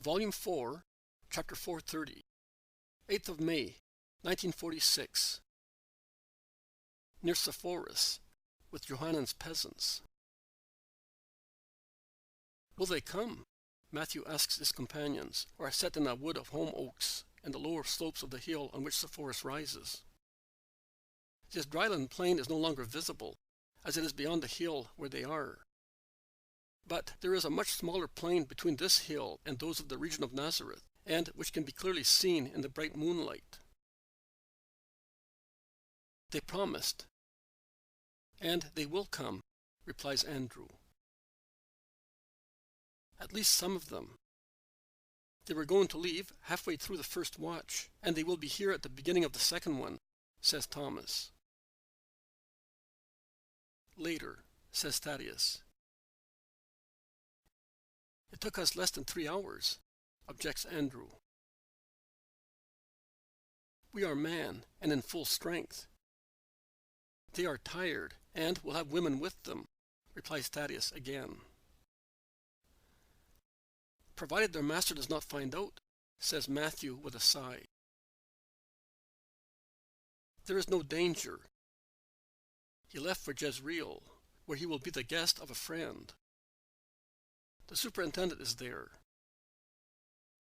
Volume 4, Chapter 430, 8th of May, 1946, near Sephoris, with Johanan's peasants. Will they come? Matthew asks his companions, who are set in a wood of holm oaks and the lower slopes of the hill on which Sephoris rises. This dryland plain is no longer visible, as it is beyond the hill where they are. But there is a much smaller plain between this hill and those of the region of Nazareth, and which can be clearly seen in the bright moonlight. They promised. And they will come, replies Andrew. At least some of them. They were going to leave halfway through the first watch, and they will be here at the beginning of the second one, says Thomas. Later, says Thaddeus. It took us less than 3 hours, objects Andrew. We are man, and in full strength. They are tired, and will have women with them, replies Thaddeus again. Provided their master does not find out, says Matthew with a sigh. There is no danger. He left for Jezreel, where he will be the guest of a friend. The superintendent is there.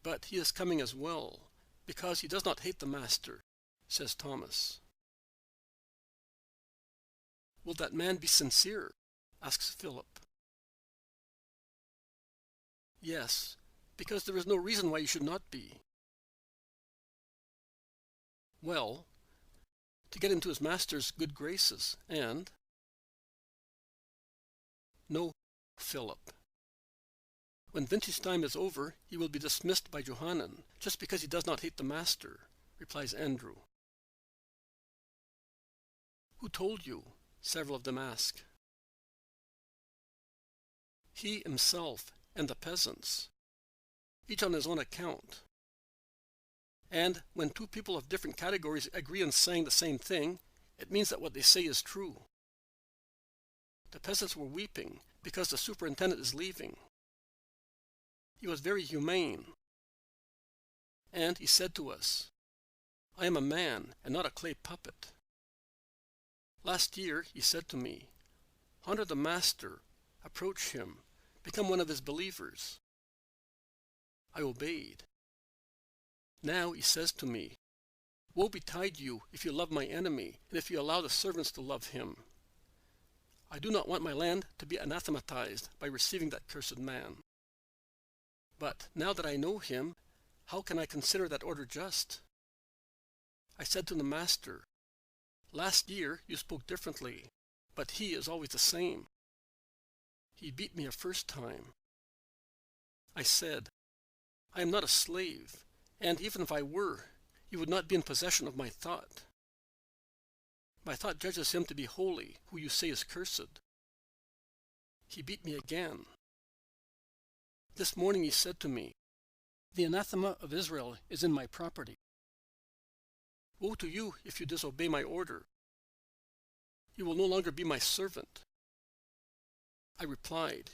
But he is coming as well, because he does not hate the master, says Thomas. Will that man be sincere? Asks Philip. Yes, because there is no reason why he should not be. Well, to get into his master's good graces, and... No, Philip. When vintage time is over, he will be dismissed by Johanan, just because he does not hate the master, replies Andrew. Who told you? Several of them ask. He himself and the peasants, each on his own account. And when two people of different categories agree on saying the same thing, it means that what they say is true. The peasants were weeping because the superintendent is leaving. He was very humane. And he said to us, I am a man and not a clay puppet. Last year he said to me, honor the master, approach him, become one of his believers. I obeyed. Now he says to me, woe betide you if you love my enemy and if you allow the servants to love him. I do not want my land to be anathematized by receiving that cursed man. But now that I know him, how can I consider that order just? I said to the master, last year you spoke differently, but he is always the same. He beat me a first time. I said, I am not a slave, and even if I were, you would not be in possession of my thought. My thought judges him to be holy, who you say is cursed. He beat me again. This morning he said to me, the anathema of Israel is in my property. Woe to you if you disobey my order. You will no longer be my servant. I replied,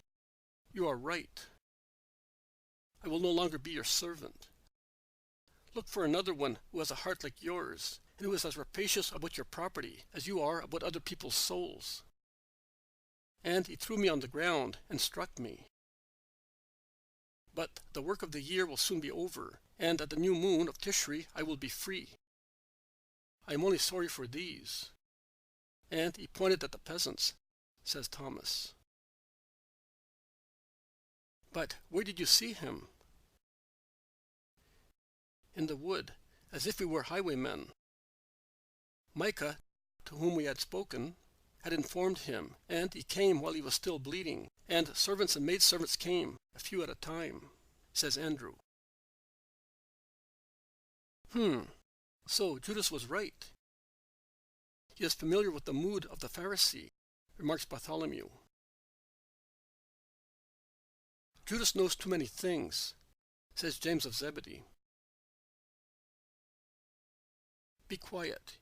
you are right. I will no longer be your servant. Look for another one who has a heart like yours, and who is as rapacious about your property as you are about other people's souls. And he threw me on the ground and struck me. But the work of the year will soon be over, and at the new moon of Tishri I will be free. I am only sorry for these. And he pointed at the peasants, says Thomas. But where did you see him? In the wood, as if we were highwaymen. Micah, to whom we had spoken, had informed him, and he came while he was still bleeding, and servants and maidservants came, a few at a time, says Andrew. So Judas was right. He is familiar with the mood of the Pharisee, remarks Bartholomew. Judas knows too many things, says James of Zebedee. Be quiet.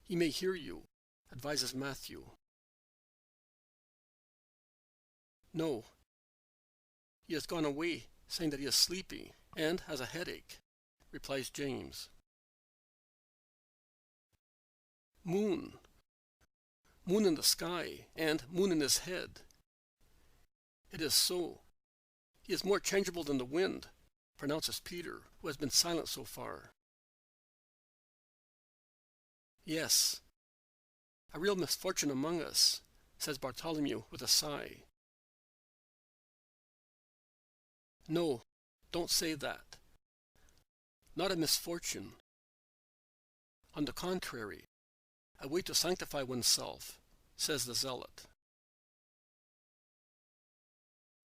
He may hear you, advises Matthew. No, he has gone away, saying that he is sleepy and has a headache, replies James. Moon. Moon in the sky, and moon in his head. It is so. He is more changeable than the wind, pronounces Peter, who has been silent so far. Yes, a real misfortune among us, says Bartholomew with a sigh. No, don't say that. Not a misfortune. On the contrary, a way to sanctify oneself, says the zealot.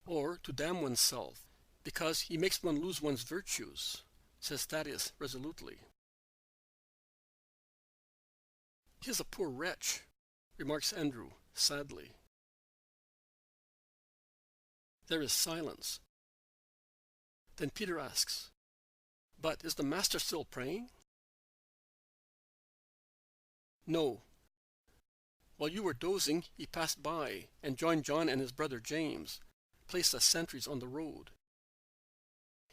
Or to damn oneself, because he makes one lose one's virtues, says Thaddeus resolutely. He is a poor wretch, remarks Andrew sadly. There is silence. Then Peter asks, "But is the master still praying?" "No. While you were dozing, he passed by and joined John and his brother James, placed as sentries on the road.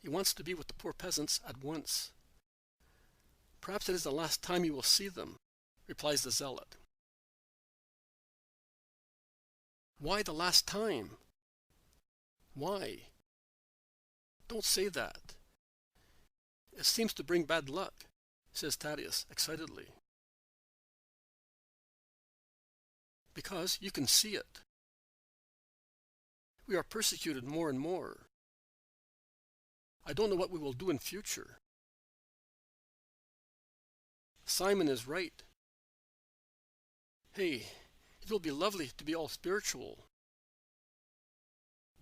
He wants to be with the poor peasants at once. Perhaps it is the last time you will see them," replies the zealot. "Why the last time? Why? Don't say that. It seems to bring bad luck," says Thaddeus excitedly. "Because you can see it. We are persecuted more and more. I don't know what we will do in future. Simon is right. Hey, it will be lovely to be all spiritual.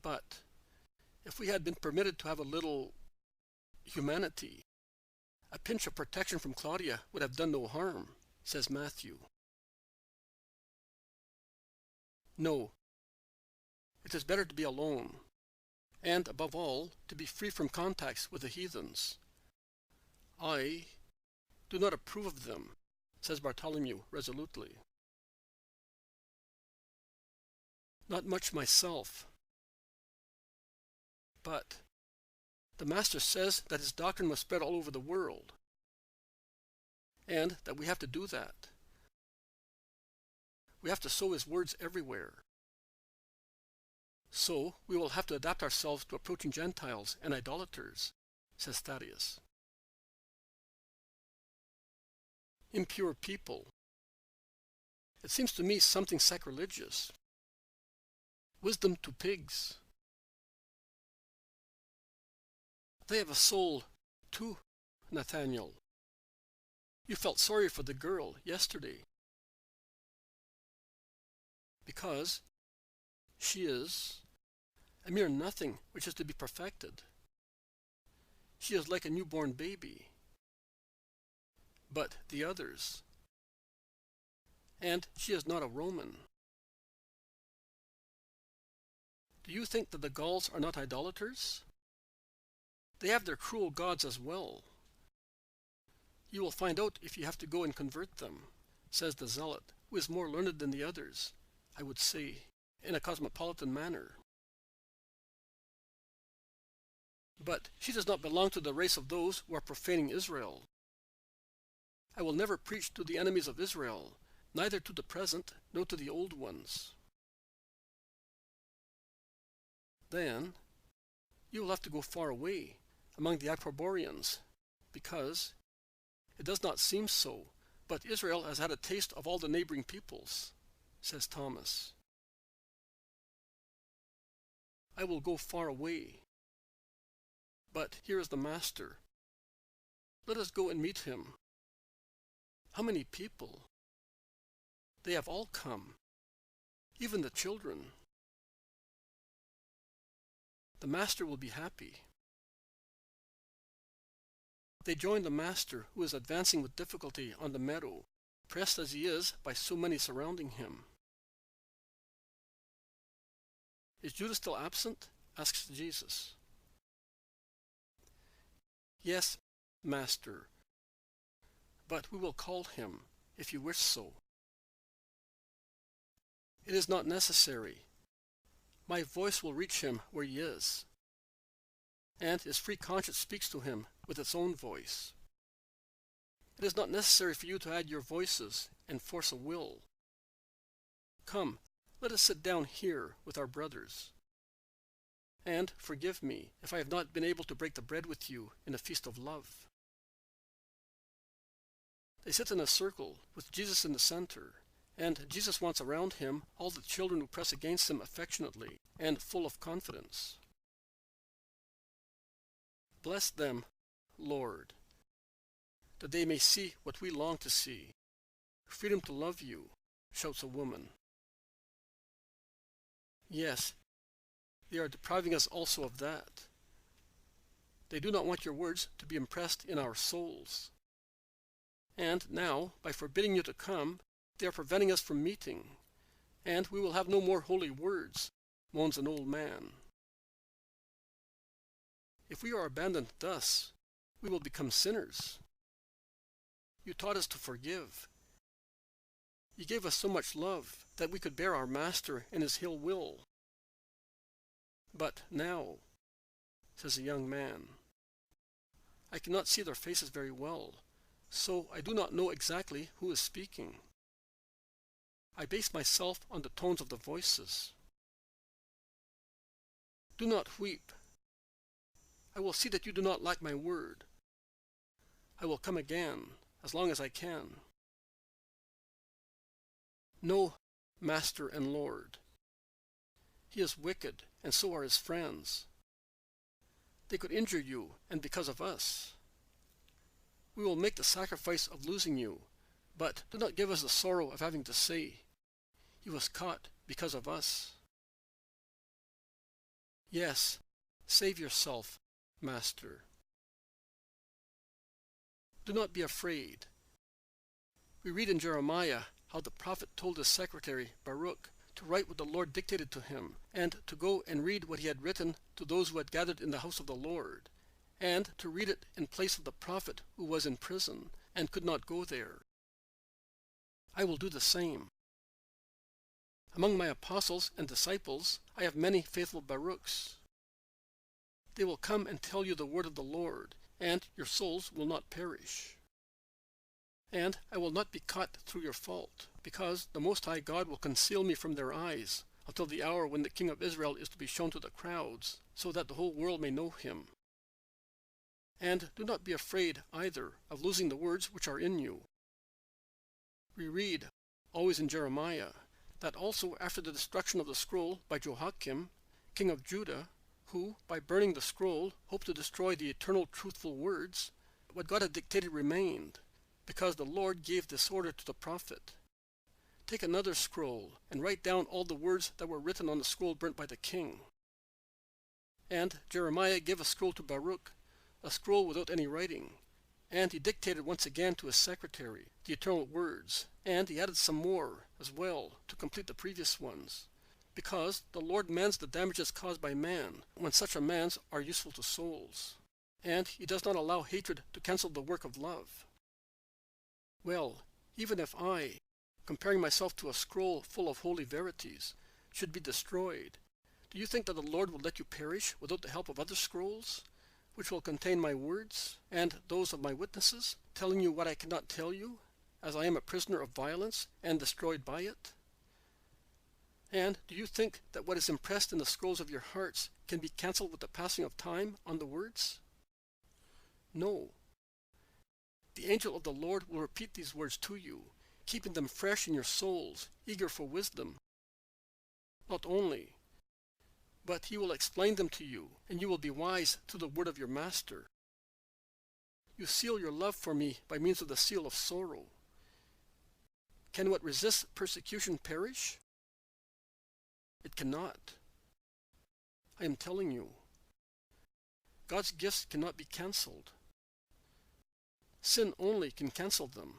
But if we had been permitted to have a little humanity, a pinch of protection from Claudia would have done no harm," says Matthew. "No. It is better to be alone, and above all, to be free from contacts with the heathens. I do not approve of them," says Bartholomew resolutely. "Not much myself. But the Master says that his doctrine must spread all over the world, and that we have to do that. We have to sow his words everywhere. So we will have to adapt ourselves to approaching Gentiles and idolaters," says Thaddeus. "Impure people. It seems to me something sacrilegious. Wisdom to pigs. They have a soul, too, Nathaniel. You felt sorry for the girl yesterday. Because she is a mere nothing which is to be perfected. She is like a newborn baby. But the others. And she is not a Roman. Do you think that the Gauls are not idolaters? They have their cruel gods as well. You will find out if you have to go and convert them," says the zealot, who is more learned than the others, I would say, in a cosmopolitan manner. "But she does not belong to the race of those who are profaning Israel. I will never preach to the enemies of Israel, neither to the present nor to the old ones." "Then you will have to go far away, among the Acroboreans, because it does not seem so, but Israel has had a taste of all the neighboring peoples," says Thomas. "I will go far away. But here is the Master. Let us go and meet him. How many people! They have all come, even the children. The Master will be happy." They join the Master, who is advancing with difficulty on the meadow, pressed as he is by so many surrounding him. "Is Judas still absent?" asks Jesus. "Yes, Master, but we will call him, if you wish so." "It is not necessary. My voice will reach him where he is." and his free conscience speaks to him with its own voice. It is not necessary for you to add your voices and force a will. Come, let us sit down here with our brothers. And forgive me if I have not been able to break the bread with you in a feast of love. They sit in a circle with Jesus in the center, and Jesus wants around him all the children who press against him affectionately and full of confidence. Bless them, Lord, that they may see what we long to see. Freedom to love you, shouts a woman. Yes, they are depriving us also of that. They do not want your words to be impressed in our souls. And now, by forbidding you to come, they are preventing us from meeting, and we will have no more holy words, moans an old man. If we are abandoned thus, we will become sinners. You taught us to forgive. You gave us so much love that we could bear our Master and his ill will. But now, says the young man, I cannot see their faces very well, so I do not know exactly who is speaking. I base myself on the tones of the voices. Do not weep. I will see that you do not lack my word. I will come again, as long as I can. No, Master and Lord. He is wicked, and so are his friends. They could injure you, and because of us. We will make the sacrifice of losing you, but do not give us the sorrow of having to say, he was caught because of us. Yes, save yourself, Master. Do not be afraid. We read in Jeremiah how the prophet told his secretary, Baruch, to write what the Lord dictated to him, and to go and read what he had written to those who had gathered in the house of the Lord, and to read it in place of the prophet who was in prison and could not go there. I will do the same. Among my apostles and disciples, I have many faithful Baruchs. They will come and tell you the word of the Lord, and your souls will not perish. And I will not be caught through your fault, because the Most High God will conceal me from their eyes until the hour when the King of Israel is to be shown to the crowds, so that the whole world may know him. And do not be afraid either of losing the words which are in you. We read, always in Jeremiah, that also after the destruction of the scroll by Joachim, king of Judah, who, by burning the scroll, hoped to destroy the eternal truthful words, what God had dictated remained, because the Lord gave this order to the prophet. Take another scroll, and write down all the words that were written on the scroll burnt by the king. And Jeremiah gave a scroll to Baruch, a scroll without any writing, and he dictated once again to his secretary the eternal words, and he added some more as well to complete the previous ones, because the Lord mends the damages caused by man when such amends are useful to souls, and he does not allow hatred to cancel the work of love. Well, even if I, comparing myself to a scroll full of holy verities, should be destroyed, do you think that the Lord will let you perish without the help of other scrolls, which will contain my words and those of my witnesses, telling you what I cannot tell you, as I am a prisoner of violence and destroyed by it? And do you think that what is impressed in the scrolls of your hearts can be cancelled with the passing of time on the words? No. The angel of the Lord will repeat these words to you, keeping them fresh in your souls, eager for wisdom. Not only, but he will explain them to you, and you will be wise to the word of your Master. You seal your love for me by means of the seal of sorrow. Can what resists persecution perish? It cannot. I am telling you, God's gifts cannot be cancelled. Sin only can cancel them.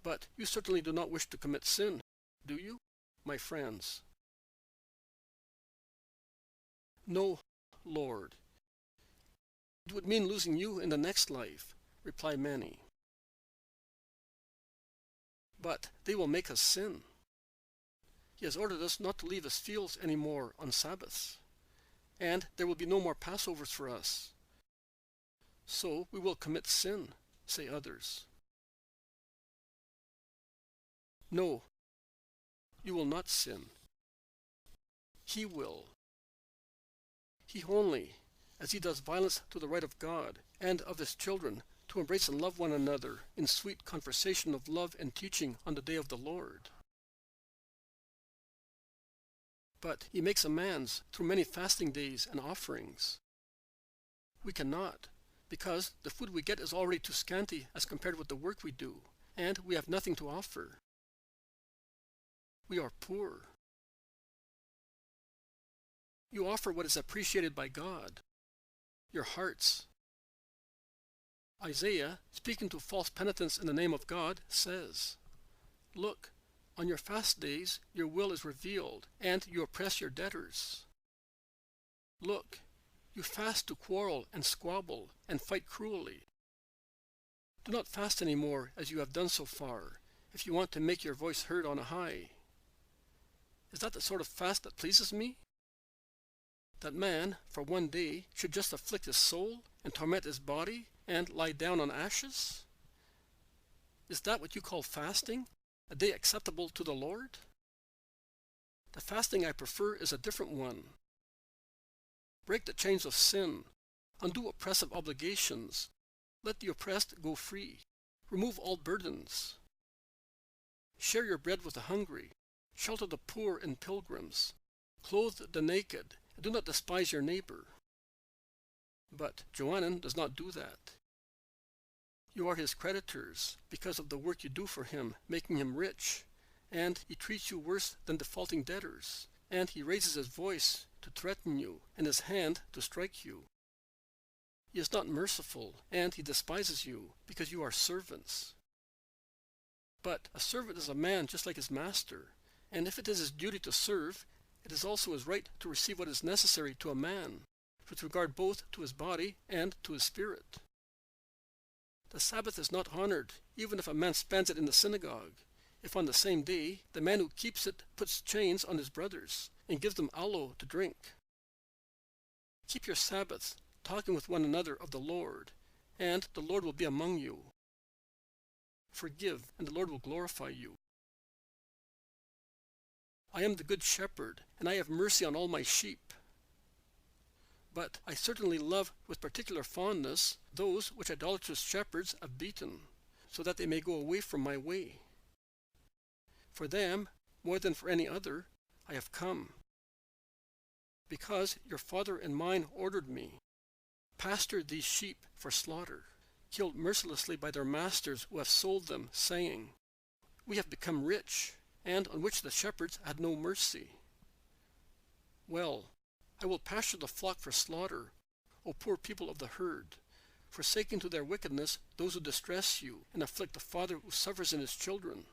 But you certainly do not wish to commit sin, do you, my friends? No, Lord. It would mean losing you in the next life, reply many. But they will make us sin. He has ordered us not to leave his fields any more on Sabbaths. and there will be no more Passovers for us. So we will commit sin, say others. No, you will not sin. He will. He only, as he does violence to the right of God and of his children, to embrace and love one another in sweet conversation of love and teaching on the day of the Lord. But he makes amends through many fasting days and offerings. We cannot, because the food we get is already too scanty as compared with the work we do, and we have nothing to offer. We are poor. You offer what is appreciated by God, your hearts. Isaiah, speaking to false penitents in the name of God, says, "Look, on your fast days your will is revealed, and you oppress your debtors. Look, you fast to quarrel and squabble and fight cruelly. Do not fast any more as you have done so far, if you want to make your voice heard on high. Is that the sort of fast that pleases me? That man, for one day, should just afflict his soul and torment his body and lie down on ashes? Is that what you call fasting, a day acceptable to the Lord? The fasting I prefer is a different one. Break the chains of sin, undo oppressive obligations, let the oppressed go free, remove all burdens. Share your bread with the hungry, shelter the poor and pilgrims, clothe the naked, and do not despise your neighbor." But Johanan does not do that. You are his creditors because of the work you do for him, making him rich, and he treats you worse than defaulting debtors, and he raises his voice to threaten you and his hand to strike you. He is not merciful, and he despises you because you are servants. But a servant is a man just like his master, and if it is his duty to serve, it is also his right to receive what is necessary to a man, with regard both to his body and to his spirit. The Sabbath is not honored, even if a man spends it in the synagogue, if on the same day the man who keeps it puts chains on his brothers and gives them aloe to drink. Keep your Sabbath, talking with one another of the Lord, and the Lord will be among you. Forgive, and the Lord will glorify you. I am the good shepherd, and I have mercy on all my sheep. But I certainly love with particular fondness those which idolatrous shepherds have beaten, so that they may go away from my way. For them, more than for any other, I have come. Because your father and mine ordered me, pasture these sheep for slaughter, killed mercilessly by their masters who have sold them, saying, "We have become rich," and on which the shepherds had no mercy. Well, I will pasture the flock for slaughter, O poor people of the herd, forsaking to their wickedness those who distress you and afflict the father who suffers in his children.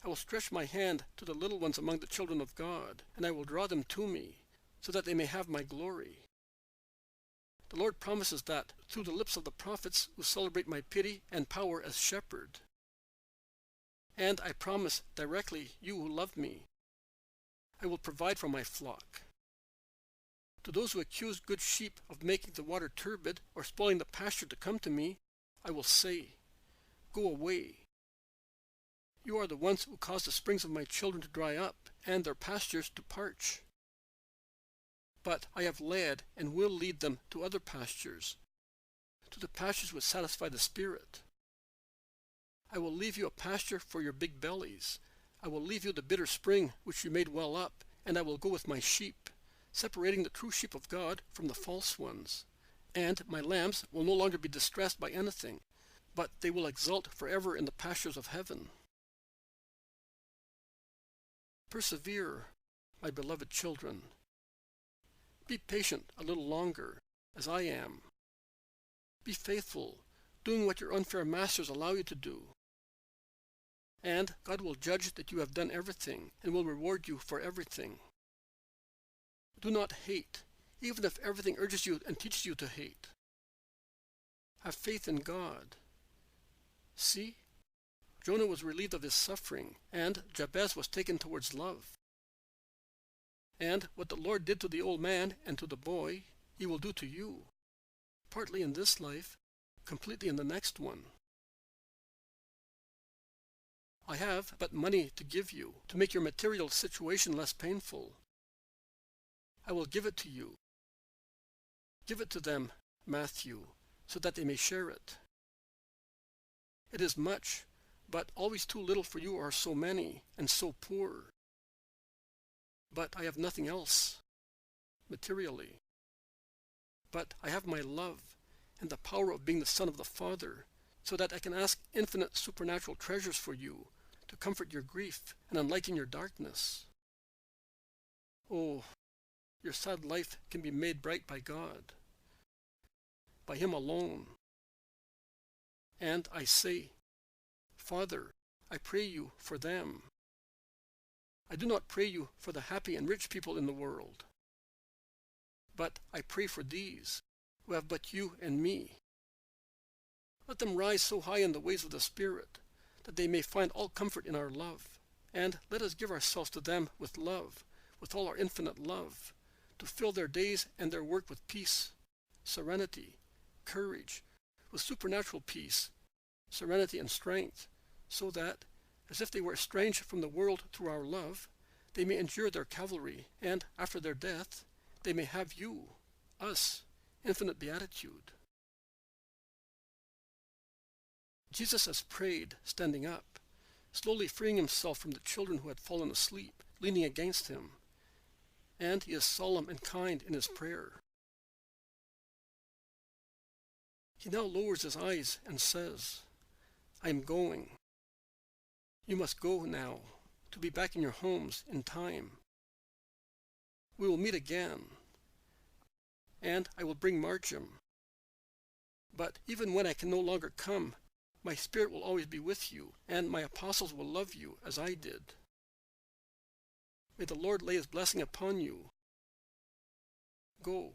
I will stretch my hand to the little ones among the children of God, and I will draw them to me, so that they may have my glory. The Lord promises that through the lips of the prophets who celebrate my pity and power as shepherd. And I promise directly, you who love me, I will provide for my flock. To those who accuse good sheep of making the water turbid or spoiling the pasture to come to me, I will say, "Go away. You are the ones who cause the springs of my children to dry up and their pastures to parch." But I have led and will lead them to other pastures, to the pastures which satisfy the spirit. I will leave you a pasture for your big bellies. I will leave you the bitter spring which you made well up, and I will go with my sheep, separating the true sheep of God from the false ones. And my lambs will no longer be distressed by anything, but they will exult forever in the pastures of heaven. Persevere, my beloved children. Be patient a little longer, as I am. Be faithful, doing what your unfair masters allow you to do. And God will judge that you have done everything, and will reward you for everything. Do not hate, even if everything urges you and teaches you to hate. Have faith in God. See, Jonah was relieved of his suffering, and Jabez was taken towards love. And what the Lord did to the old man and to the boy, he will do to you, partly in this life, completely in the next one. I have but money to give you, to make your material situation less painful. I will give it to you. Give it to them, Matthew, so that they may share it. It is much, but always too little for you who are so many and so poor. But I have nothing else, materially. But I have my love and the power of being the Son of the Father, so that I can ask infinite supernatural treasures for you, to comfort your grief and enlighten your darkness. Oh, your sad life can be made bright by God, by Him alone. And I say, Father, I pray you for them. I do not pray you for the happy and rich people in the world, but I pray for these, who have but you and me. Let them rise so high in the ways of the Spirit, that they may find all comfort in our love. And let us give ourselves to them with love, with all our infinite love, to fill their days and their work with peace, serenity, courage, with supernatural peace, serenity and strength, so that, as if they were estranged from the world through our love, they may endure their cavalry, and after their death, they may have you, us, infinite beatitude. Jesus has prayed, standing up, slowly freeing himself from the children who had fallen asleep, leaning against him, and he is solemn and kind in his prayer. He now lowers his eyes and says, I am going. You must go now, to be back in your homes in time. We will meet again, and I will bring Marcham. But even when I can no longer come, my Spirit will always be with you, and my apostles will love you as I did. May the Lord lay his blessing upon you. Go.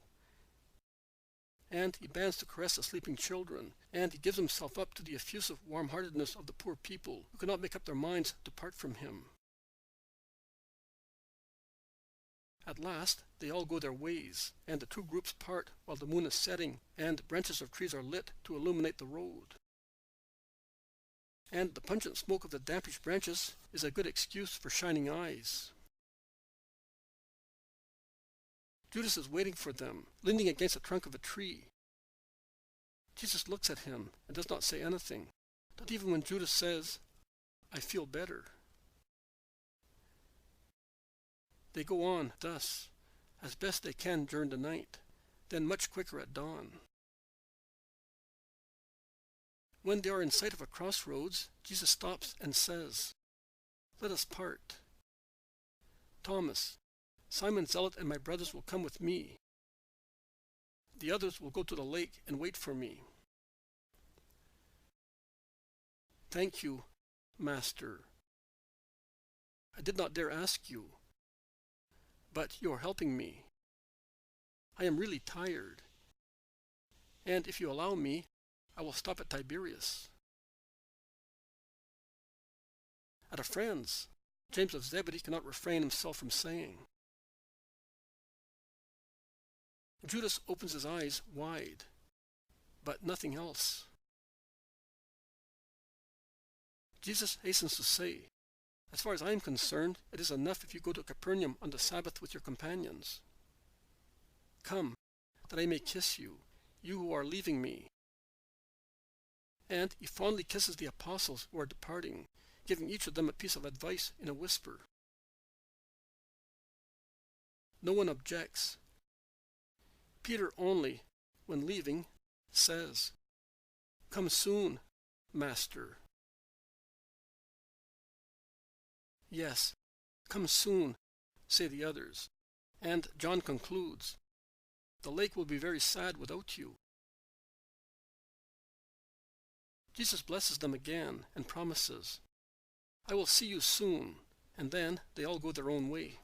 And he bends to caress the sleeping children, and he gives himself up to the effusive warm-heartedness of the poor people who cannot make up their minds to part from him. At last, they all go their ways, and the two groups part while the moon is setting, and branches of trees are lit to illuminate the road. And the pungent smoke of the dampish branches is a good excuse for shining eyes. Judas is waiting for them, leaning against the trunk of a tree. Jesus looks at him and does not say anything, not even when Judas says, I feel better. They go on thus, as best they can during the night, then much quicker at dawn. When they are in sight of a crossroads, Jesus stops and says, Let us part. Thomas, Simon Zealot and my brothers will come with me. The others will go to the lake and wait for me. Thank you, Master. I did not dare ask you, but you are helping me. I am really tired, and if you allow me, I will stop at Tiberias. At a friend's, James of Zebedee cannot refrain himself from saying. Judas opens his eyes wide, but nothing else. Jesus hastens to say, As far as I am concerned, it is enough if you go to Capernaum on the Sabbath with your companions. Come, that I may kiss you, you who are leaving me. And he fondly kisses the apostles who are departing, giving each of them a piece of advice in a whisper. No one objects. Peter only, when leaving, says, Come soon, Master. Yes, come soon, say the others. And John concludes, The lake will be very sad without you. Jesus blesses them again and promises, I will see you soon, and then they all go their own way.